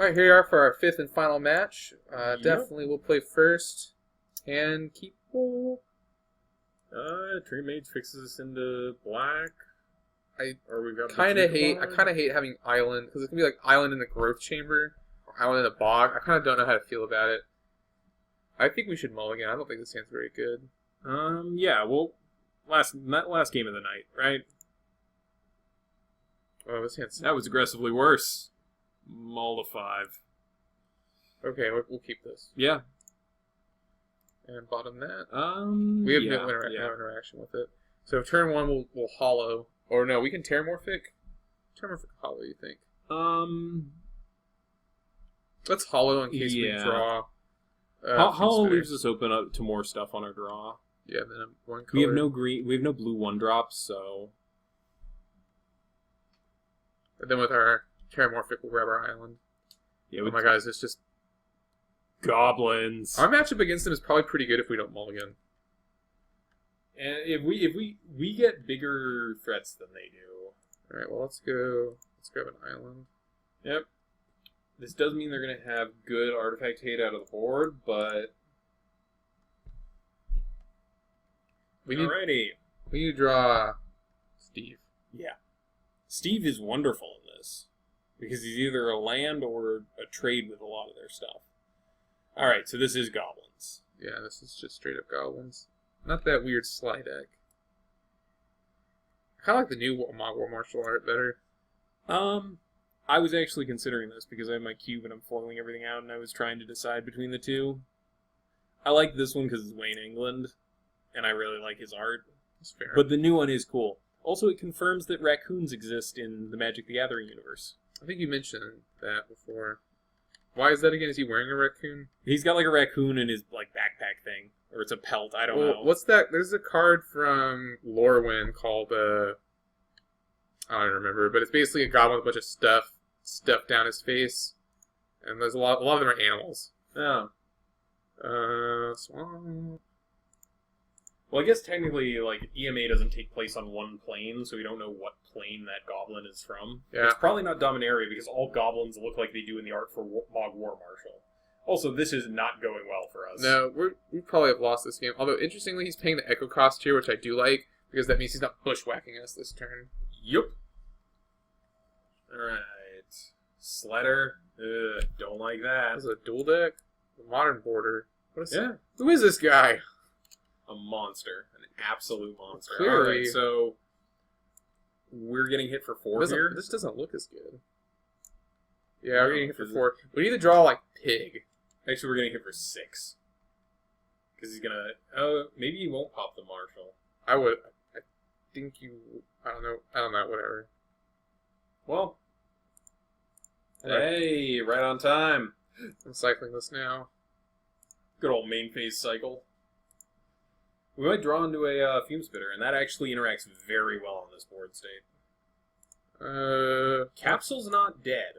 Alright, here we are for our fifth and final match. Yep. Definitely we'll play first and keep full. Trinket fixes us into black. I Or we've got kind of hate having island, because it's going to be like island in the growth chamber, or island in the bog. I kind of don't know how to feel about it. I think we should mulligan. I don't think this hand's very good. Yeah, well, last game of the night, right? Oh, this hand's... That was aggressively worse. Mull to 5. Okay, we'll keep this. Yeah. And bottom that. We have no interaction with it. So turn 1 we'll hollow. Or no, we can Terramorphic? Terramorphic hollow, you think? Let's hollow in case we draw. Hollow leaves us open up to more stuff on our draw. Yeah, then one color. We have no green. We have no blue 1-drops, so. And then with our Terramorphic, we'll grab our island. Yeah, oh my guys, it's just goblins. Our matchup against them is probably pretty good if we don't mulligan. And if we get bigger threats than they do. All right, well let's grab an island. Yep. This does mean they're going to have good artifact hate out of the board, but we need to draw Steve. Yeah. Steve is wonderful in this because he's either a land or a trade with a lot of their stuff. All right, so this is goblins. Yeah, this is just straight up goblins. Not that weird Sly deck. I kind of like the new Mog War Martial art better. I was actually considering this because I have my cube and I'm foiling everything out, and I was trying to decide between the two. I like this one because it's Wayne England, and I really like his art. That's fair. But the new one is cool. Also, it confirms that raccoons exist in the Magic the Gathering universe. I think you mentioned that before. Why is that again? Is he wearing a raccoon? He's got like a raccoon in his like backpack thing. Or it's a pelt, I don't know. What's that? There's a card from Lorwyn called, I don't remember, but it's basically a goblin with a bunch of stuff stuffed down his face. And there's a lot of them are animals. Oh. Swan. Well, I guess technically, like, EMA doesn't take place on one plane, so we don't know what plane that goblin is from. Yeah. It's probably not Dominaria, because all goblins look like they do in the art for Mog War Martial. Also, this is not going well for us. No, we probably have lost this game. Although, interestingly, he's paying the Echo cost here, which I do like, because that means he's not bushwhacking us this turn. Yup. Alright. Sledder. Don't like that. This is a dual deck? The modern border. What is Yeah. Who is this guy? A monster. An absolute monster. Clearly. Alright, so we're getting hit for 4 here. This doesn't look as good. Yeah, we're getting hit for 4. We need to draw like Pig. Actually, we're getting hit for 6. Because he's gonna... Oh, maybe he won't pop the Marshal. I think you... I don't know, whatever. Well. Hey, right on time. I'm cycling this now. Good old main phase cycle. We might draw into a Fume Spitter, and that actually interacts very well on this board state. Capsule's not dead.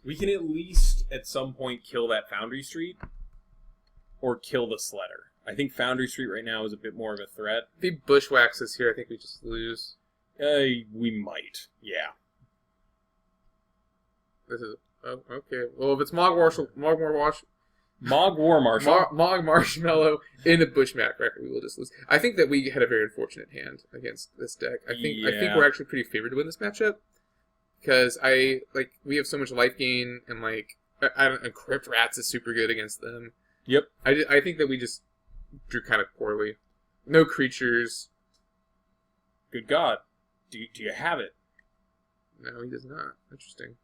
We can at least, at some point, kill that Foundry Street, or kill the Sledder. I think Foundry Street right now is a bit more of a threat. If he bushwhacks us here, I think we just lose. We might, yeah. This is... Oh, okay. Well, if it's Mog War Marshmallow in a Bushwhack record, we will just lose. I think that we had a very unfortunate hand against this deck. I think we're actually pretty favored to win this matchup. Because we have so much life gain, and and Crypt Rats is super good against them. Yep. I think that we just drew kind of poorly. No creatures. Good God. Do you have it? No, he does not. Interesting.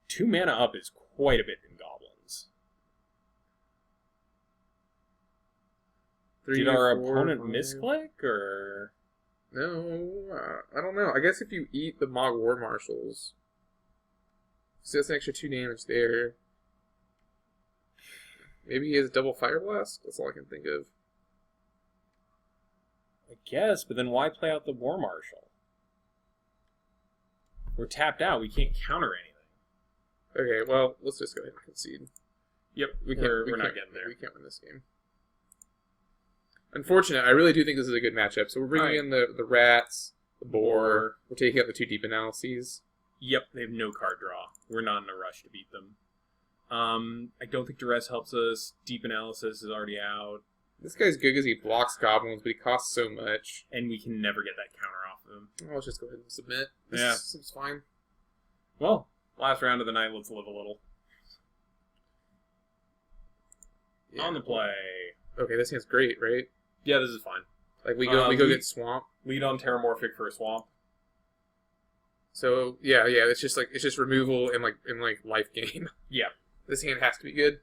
2 mana up is quite a bit in Goblins. Did our opponent misclick, or...? No, I don't know. I guess if you eat the Mog War Marshals, so that's an extra 2 damage there. Maybe he has a double Fire Blast? That's all I can think of. I guess, but then why play out the War Marshal? We're tapped out. We can't counter anything. Okay, well, let's just go ahead and concede. Yep, we're not getting there. We can't win this game. Unfortunate. I really do think this is a good matchup. So we're bringing in the Rats, the Boar. We're taking out the 2 deep analyses. Yep, they have no card draw. We're not in a rush to beat them. I don't think Duress helps us. Deep Analysis is already out. This guy's good because he blocks goblins, but he costs so much. And we can never get that counter off of him. Well, let's just go ahead and submit. Yeah. Seems fine. Well, last round of the night, let's live a little. Yeah. On the play. Okay, this hand's great, right? Yeah, this is fine. Like, we go get Swamp. Lead on Terramorphic for a Swamp. So, yeah, it's just removal and life gain. Yeah. This hand has to be good.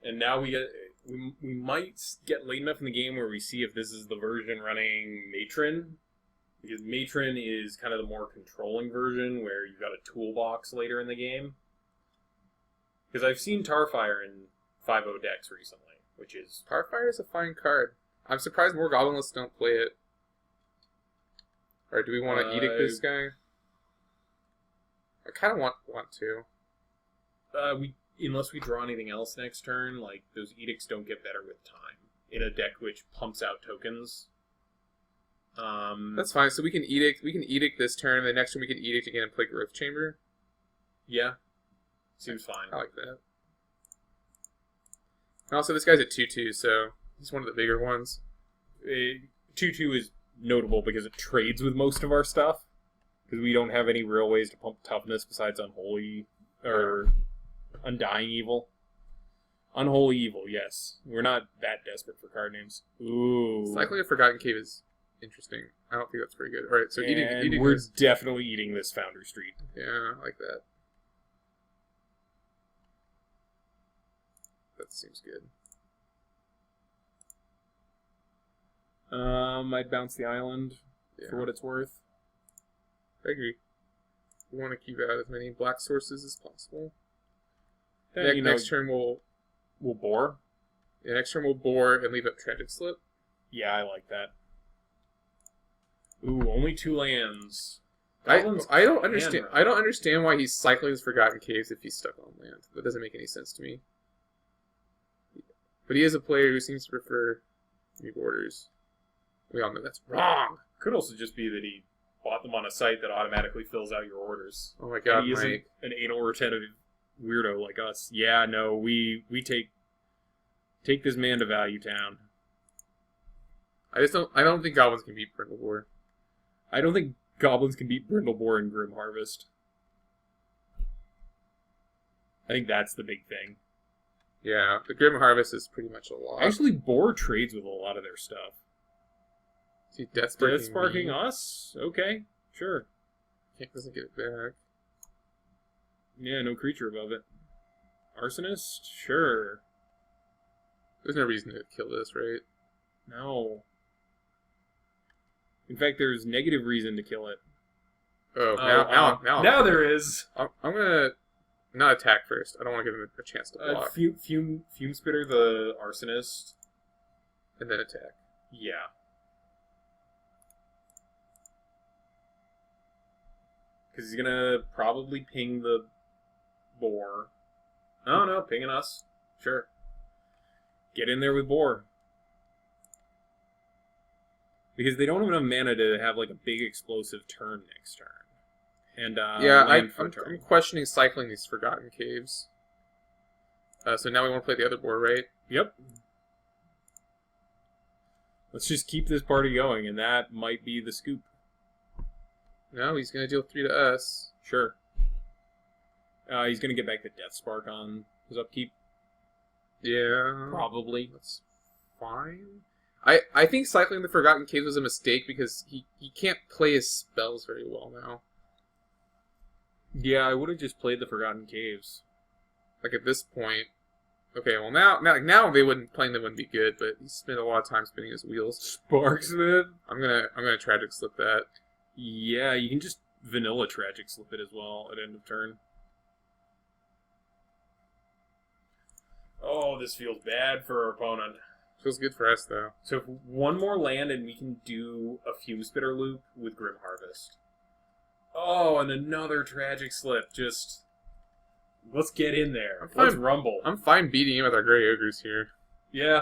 And now we might get late enough in the game where we see if this is the version running Matron. Because Matron is kind of the more controlling version where you've got a toolbox later in the game. Because I've seen Tarfire in 5.0 decks recently, which is... Tarfire is a fine card. I'm surprised more Goblin lists don't play it. Or do we want to edict this guy? I kind of want to. Unless we draw anything else next turn, like, those edicts don't get better with time. In a deck which pumps out tokens. That's fine. So we can edict this turn, and the next turn we can edict again and play Growth Chamber. Yeah. Seems fine. I like that. And also, this guy's a 2/2, so he's one of the bigger ones. 2/2 is notable because it trades with most of our stuff. Because we don't have any real ways to pump toughness besides Unholy or Undying Evil. Unholy Evil, yes. We're not that desperate for card names. Ooh. Cycling a Forgotten Cave is interesting. I don't think that's very good. Alright, so eating we're this. definitely eating this Foundry Street. Yeah, I like that. That seems good. I'd bounce the island for what it's worth. I agree. We want to keep out as many black sources as possible. Then, next turn we'll bore. Yeah, next turn we'll bore and leave up Tragic Slip. Yeah, I like that. Ooh, only 2 lands. I don't understand. I don't understand why he's cycling his Forgotten Caves if he's stuck on land. That doesn't make any sense to me. But he is a player who seems to prefer new borders. We all know that's wrong. Could also just be that he bought them on a site that automatically fills out your orders. Oh my god, and he isn't an anal retentive weirdo like us. Yeah, no, we take this man to Value Town. I don't think goblins can beat Brindlebore. I don't think goblins can beat Brindlebore and Grim Harvest. I think that's the big thing. Yeah, the Grim Harvest is pretty much a lot. Actually, Boar trades with a lot of their stuff. Is he Death Sparking us? Okay, sure. Doesn't get it back. Yeah, no creature above it. Arsonist? Sure. There's no reason to kill this, right? No. In fact, there's negative reason to kill it. Oh, now there is. I'm gonna not attack first. I don't want to give him a chance to block. Fume Spitter the Arsonist. And then attack. Yeah. Because he's gonna probably ping the Boar. No, pinging us. Sure. Get in there with Boar. Because they don't have enough mana to have like a big explosive turn next turn. And I'm questioning cycling these Forgotten Caves. So now we want to play the other board, right? Yep. Let's just keep this party going, and that might be the scoop. No, he's going to deal 3 to us. Sure. He's going to get back the Death Spark on his upkeep. Yeah. Probably. That's fine. I think cycling the Forgotten Caves was a mistake because he can't play his spells very well now. Yeah, I would have just played the Forgotten Caves. Like at this point. Okay, well now they wouldn't be good, but he spent a lot of time spinning his wheels. Sparksmith? I'm gonna Tragic Slip that. Yeah, you can just vanilla Tragic Slip it as well at end of turn. Oh, this feels bad for our opponent. Feels good for us, though. So if one more land and we can do a Fume Spitter loop with Grim Harvest. Oh, and another Tragic Slip. Just, let's get in there. Let's rumble. I'm fine beating him with our Grey Ogres here. Yeah.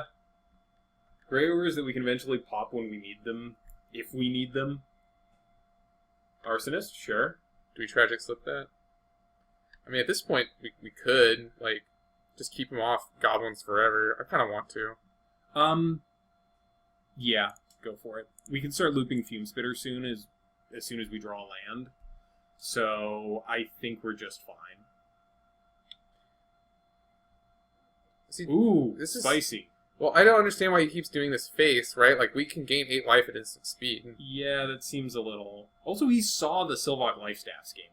Grey Ogres that we can eventually pop when we need them. If we need them. Arsonist, sure. Do we Tragic Slip that? I mean, at this point, we could, like, just keep them off goblins forever. I kind of want to. Yeah, go for it. We can start looping Fume Spitter as soon as we draw land. So I think we're just fine. See, Ooh, this is spicy. Well, I don't understand why he keeps doing this face, right? Like, we can gain 8 life at instant speed. Yeah, that seems a little... Also, he saw the Sylvok Lifestaff's game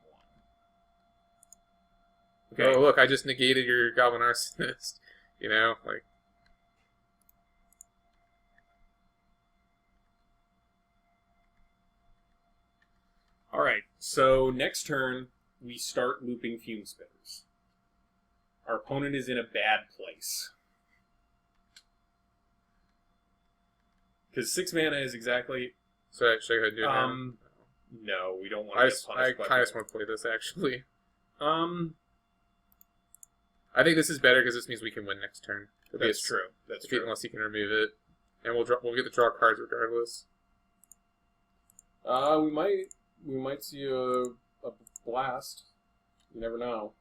1. Okay. Oh, look, I just negated your Goblin Arsonist. You know, like... Alright, so next turn, we start looping Fume Spitters. Our opponent is in a bad place. Because 6 mana is exactly... So should I go ahead and do it now? No, we don't want to get punished. I kind of just want to play this, actually. Um... I think this is better because this means we can win next turn. That's true. That's true. Unless he can remove it. And we'll get to draw cards regardless. We might see a blast. You never know.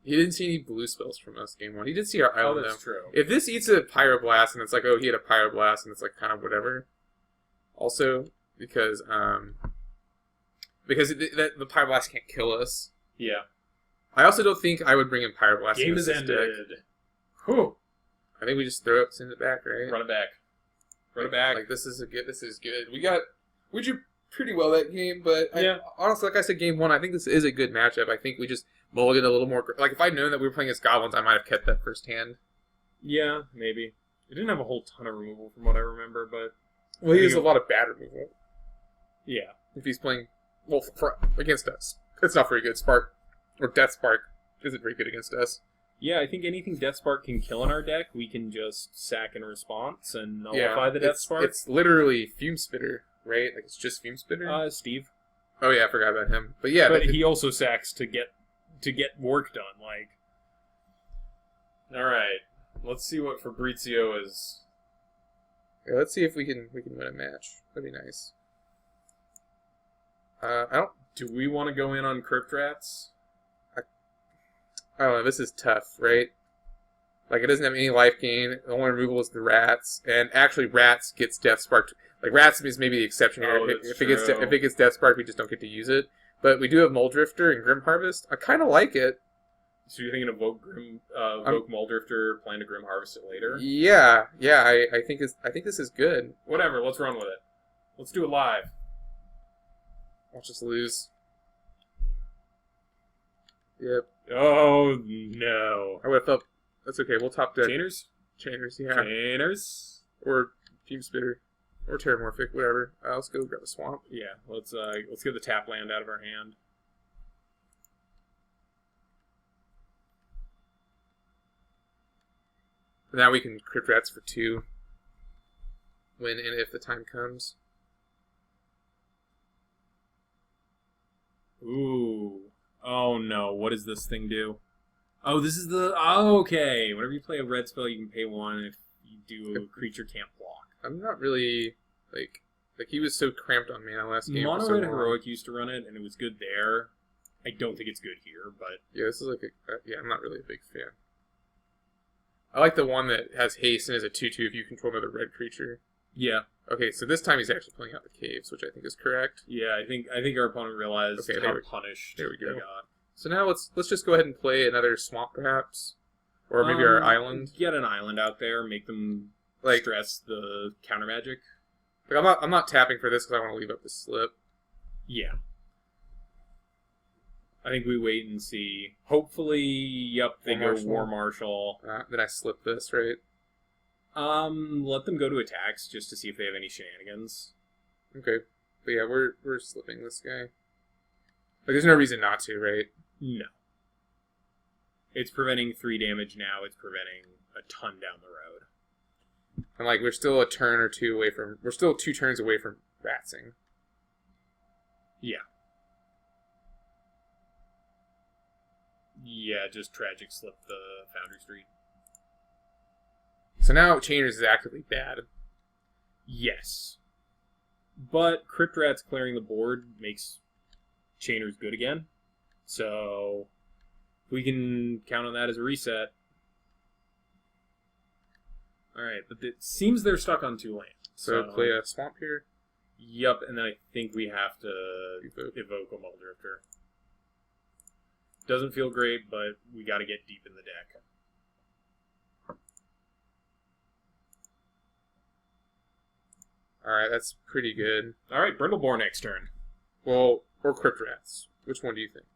He didn't see any blue spells from us game 1. He did see our island, that's though. true. If this eats a Pyroblast and it's like, oh, he had a Pyroblast and it's like kind of whatever. Also, because the Pyroblast can't kill us. Yeah. I also don't think I would bring in Pyroblast. Game is ended. Whew. I think we just throw it, send it back, right? Run it back. Run it back. Like, this is good. We drew pretty well that game, but yeah. Honestly, like I said, game 1, I think this is a good matchup. I think we just mulligan a little more. Like, if I'd known that we were playing as goblins, I might have kept that first hand. Yeah, maybe. It didn't have a whole ton of removal from what I remember, but... Well, he has a lot of bad removal. Yeah. If he's playing, well, against us. It's not very good. Spark, or Death Spark, isn't very good against us. Yeah, I think anything Death Spark can kill in our deck, we can just sack in response and nullify the Death Spark. It's literally Fume Spitter, right? Like, it's just Fume Spitter? Steve. Oh, yeah, I forgot about him. But yeah. But he also sacks to get work done, like... Alright. Let's see what Fabrizio is... Yeah, let's see if we can win a match. That'd be nice. Do we want to go in on Crypt Rats? I don't know, this is tough, right? Like, it doesn't have any life gain. The only removal is the Rats. And actually, Rats gets Death Sparked. Like, Rats is maybe the exception here. If it gets Death Spark, we just don't get to use it. But we do have Muldrifter and Grim Harvest. I kind of like it. So you're thinking of Vogue Muldrifter, plan to Grim Harvest it later? Yeah. I think this is good. Whatever, let's run with it. Let's do it live. I'll just lose. Yep. Oh, no. I would have thought... That's okay, we'll top deck. Chainers, yeah. Chainers. Or Fume Spitter. Or Terramorphic, whatever. Let's go grab a Swamp. Yeah, let's get the tap land out of our hand. Now we can Crypt Rats for 2. When and if the time comes. Ooh. Oh no, what does this thing do? Oh, this is the... Oh, okay. Whenever you play a red spell, you can pay 1 if you do a creature can't block. I'm not really, like he was so cramped on mana last game. Mono Red Heroic used to run it, and it was good there. I don't think it's good here, but... Yeah, this is like I'm not really a big fan. I like the one that has haste and is a 2/2 if you control another red creature. Yeah. Okay, so this time he's actually pulling out the caves, which I think is correct. Yeah, I think our opponent realized how punished there we go. They got. So now let's just go ahead and play another swamp, perhaps, or maybe our island. Get an island out there, make them stress the counter magic. Like I'm not tapping for this because I want to leave up the slip. Yeah. I think we wait and see. Hopefully, yep, they go War Marshal. Then I slip this, right? Let them go to attacks just to see if they have any shenanigans. Okay. But yeah, we're slipping this guy. Like, there's no reason not to, right? No. It's preventing 3 damage now. It's preventing a ton down the road. And, like, we're still a turn or 2 away from... We're still 2 turns away from Ratsing. Yeah. Yeah, just tragic slip the Foundry Street. So now Chainers is actively bad. Yes. But Crypt Rats clearing the board makes Chainer's good again. So if we can count on that as a reset. Alright, but it seems they're stuck on 2 lands. So play a swamp here. Yep, and then I think we have to evoke a Muldrifter. Doesn't feel great, but we got to get deep in the deck. Alright, that's pretty good. Alright, Brindlebore next turn. Well, or Crypt Rats. Which one do you think?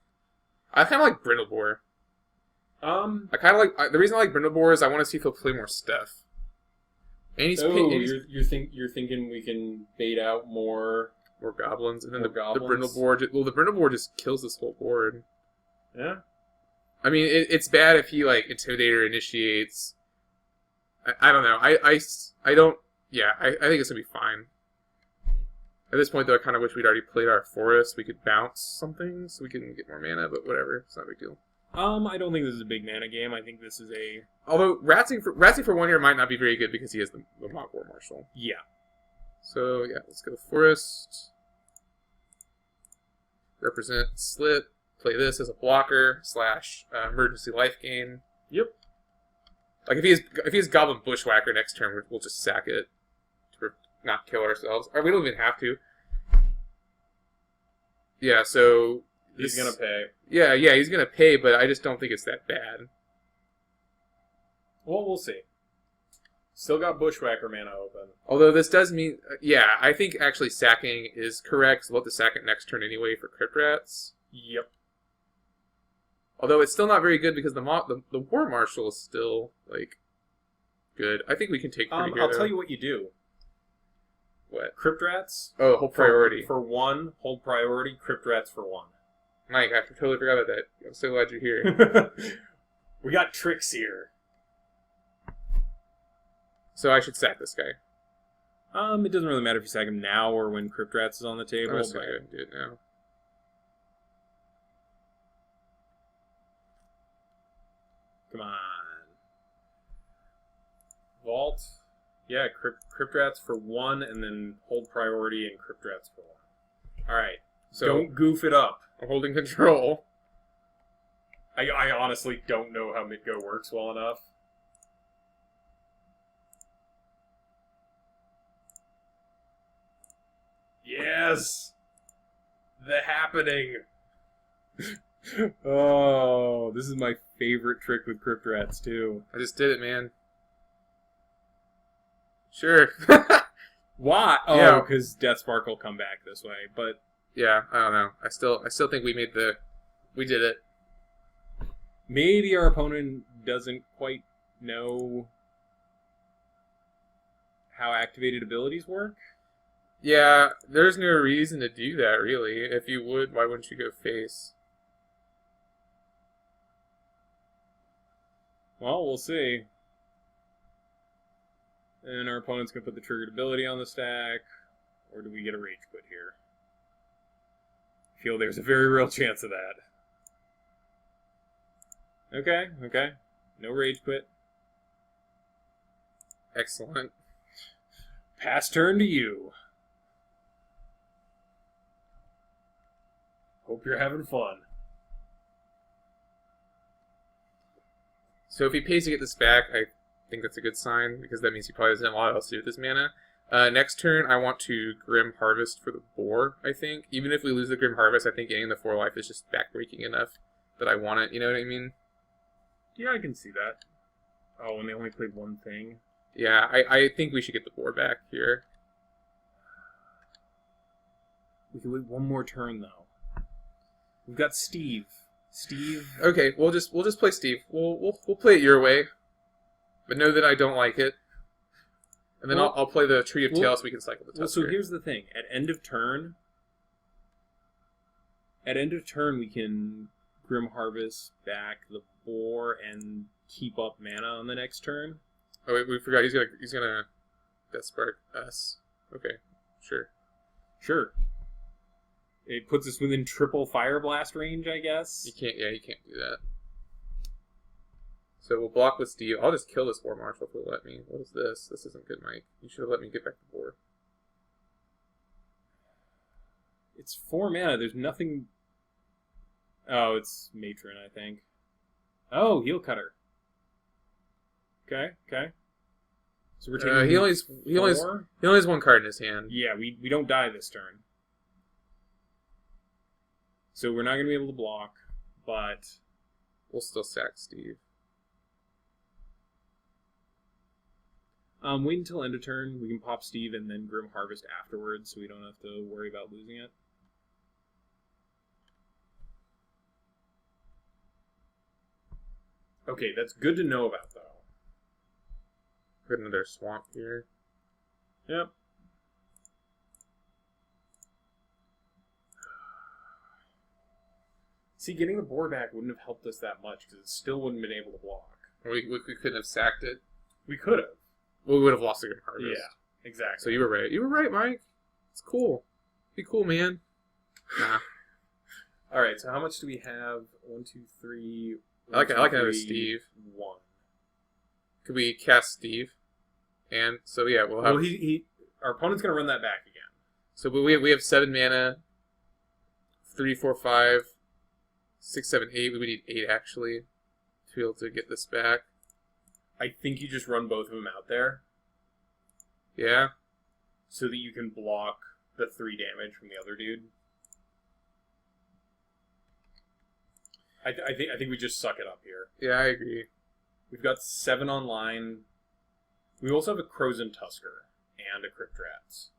I kind of like Brindlebore. I kind of like... the reason I like Brindlebore is I want to see if he'll play more stuff. And you're thinking we can bait out more goblins, and then the goblins? The Brindlebore just kills this whole board. Yeah. I mean, it's bad if he like Intimidator initiates. I don't know. I don't. Yeah, I think it's gonna be fine. At this point, though, I kind of wish we'd already played our forest. We could bounce something so we can get more mana, but whatever. It's not a big deal. I don't think this is a big mana game. I think this is a... Although, Ratsing for 1 here might not be very good because he has the Mock War Marshal. Yeah. So, yeah, let's go Forest. Represent Slip. Play this as a blocker / emergency life gain. Yep. Like, if he has Goblin Bushwhacker next turn, we'll just sack it to not kill ourselves. Or we don't even have to. Yeah, so... He's going to pay. Yeah, he's going to pay, but I just don't think it's that bad. Well, we'll see. Still got Bushwhacker mana open. Although this does mean... yeah, I think actually sacking is correct. So we'll have to sack it next turn anyway for Crypt Rats. Yep. Although it's still not very good because the War Marshal is still, like, good. I think we can take pretty good. I'll tell you what you do. What? Crypt Rats. Oh, hold priority. For 1, hold priority. Crypt Rats for 1. Mike, I totally forgot about that. I'm so glad you're here. We got tricks here. So I should sack this guy. It doesn't really matter if you sack him now or when Crypt Rats is on the table. I'm just going to do it now. Come on. Vault. Yeah, Crypt Rats for 1, and then hold priority and Crypt Rats for 1. Alright. So don't goof it up. I'm holding control. I honestly don't know how Midgo works well enough. Yes! The happening! Oh, this is my favorite trick with Crypt Rats, too. I just did it, man. Sure. Why? Oh, because Death Spark will come back this way, but... Yeah, I don't know. I still think we did it. Maybe our opponent doesn't quite know how activated abilities work. Yeah, there's no reason to do that, really. If you would, why wouldn't you go face? Well, we'll see. And our opponent's going to put the triggered ability on the stack. Or do we get a rage quit here? I feel there's a very real chance of that. Okay. No rage quit. Excellent. Pass turn to you. Hope you're having fun. So if he pays to get this back, I think that's a good sign, because that means he probably doesn't have a lot else to do with his mana. Next turn, I want to Grim Harvest for the boar, I think. Even if we lose the Grim Harvest, I think getting the 4 life is just backbreaking enough that I want it, you know what I mean? Yeah, I can see that. Oh, and they only played one thing? Yeah, I think we should get the boar back here. We can wait one more turn, though. We've got Steve. Okay, we'll just play Steve. We'll play it your way, but know that I don't like it. And then I'll play the Tree of Tail so we can cycle the Tusker. So here's the thing: at end of turn, we can Grim Harvest back the boar and keep up mana on the next turn. Oh wait, we forgot he's gonna Death Spark us. Okay, sure. It puts us within triple Fire Blast range, I guess. You can't do that. So we'll block with Steve. I'll just kill this War Marshal if it'll let me. What is this? This isn't good, Mike. You should have let me get back the board. It's 4 mana. There's nothing Oh, it's Matron, I think. Oh, Heel Cutter. Okay. So we're taking he only has one card in his hand. Yeah, we don't die this turn. So we're not going to be able to block, but we'll still sack Steve. Wait until end of turn. We can pop Steve and then Grim Harvest afterwards, so we don't have to worry about losing it. Okay, that's good to know about, though. Put another swamp here. Yep. See, getting the board back wouldn't have helped us that much, because it still wouldn't have been able to block. We couldn't have sacked it. We could have. Well, we would have lost the Grim Harvest. Yeah, exactly. So you were right. You were right, Mike. It's cool. Be cool, man. Nah. Alright, so how much do we have? 1, 2, 3... I like another Steve. 1. Could we cast Steve? And so yeah, we'll have. Well, our opponent's gonna run that back again. So we have 7 mana. 3, 4, 5, 6, 7, 8. We would need 8 actually to be able to get this back. I think you just run both of them out there. Yeah. So that you can block the 3 damage from the other dude. I think we just suck it up here. Yeah, I agree. We've got 7 online. We also have a Crozen Tusker and a Crypt Rats.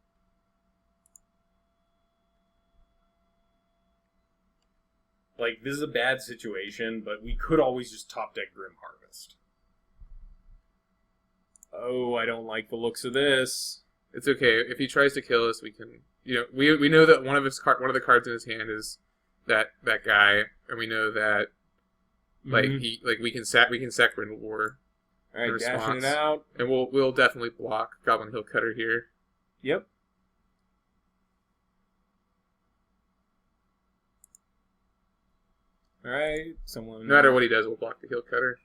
Like, this is a bad situation, but we could always just top deck Grim Harvest. Oh, I don't like the looks of this. It's okay. If he tries to kill us, we can. You know, we know that one of the cards in his hand is that guy, and we know that like we can sack Brindle War. All right, dashing it out, and we'll definitely block Goblin Hill Cutter here. Yep. All right, someone. No matter what he does, we'll block the Hill Cutter.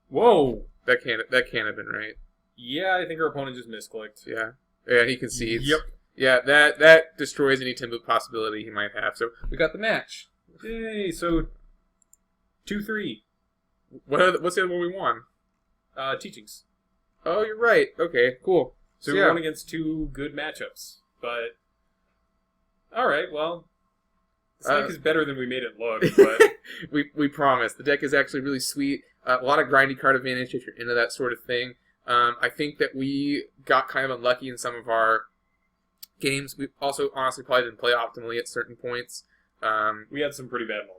Whoa, that can't have been right. Yeah, I think our opponent just misclicked. Yeah, he concedes. Yep. Yeah, that destroys any Timbu possibility he might have. So we got the match. Yay! So 2-3. What's the other one we won? Teachings. Oh, you're right. Okay, cool. So we won against 2 good matchups. But all right, well, this deck is better than we made it look. But we promise. The deck is actually really sweet. A lot of grindy card advantage if you're into that sort of thing. I think that we got kind of unlucky in some of our games. We also honestly probably didn't play optimally at certain points. We had some pretty bad mulligans.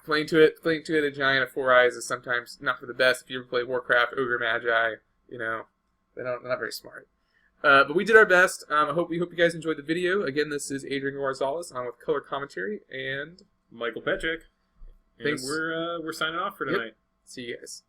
Playing to it a giant of 4 eyes is sometimes not for the best. If you ever play Warcraft, Ogre Magi, you know, they're not very smart. But we did our best. We hope you guys enjoyed the video. Again, this is Adrian Gonzalez on with Color Commentary and Michael Petchik. Thanks. And we're signing off for tonight. Yep. See you guys.